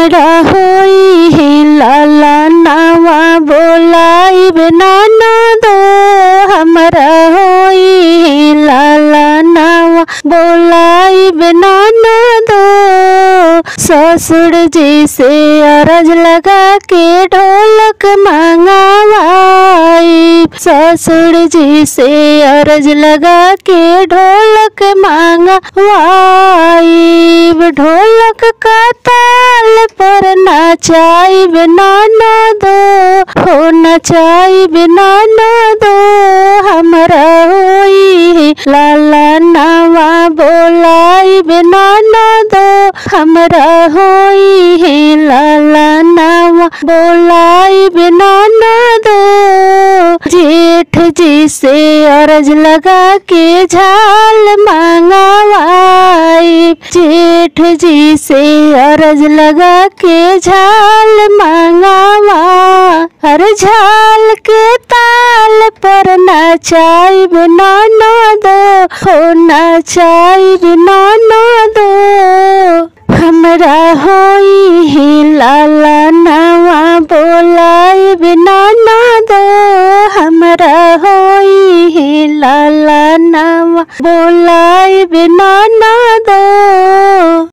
हमरा होई लाला नावा बोलाइब ननदो। हमरा होई लाला नावा बोलाइब ननदो। ससुर जी से अरज लगा के ढोलक मंगवाई। ससुर जी से अरज लगा के ढोलक मंगवाई। ढोलक का ताल पर नचाइब ननदो। हो नचाइब ननदो। हमरा होई लाला नावा बोलाइब ननदो। हमरा होई लाला नावा बोलाइब ननदो। जेठ जी से अरज लगा के झाल मंगवाई। जेठ जी से अरज लगा के झाल मंगवा। हर झाल के ताल पर नचाइब ननदो। हो नचाइब ननदो। हमरा होई लाला नावा बोलाइब ननदो। हमरा होई लाला नावा बोलाइब ननदो।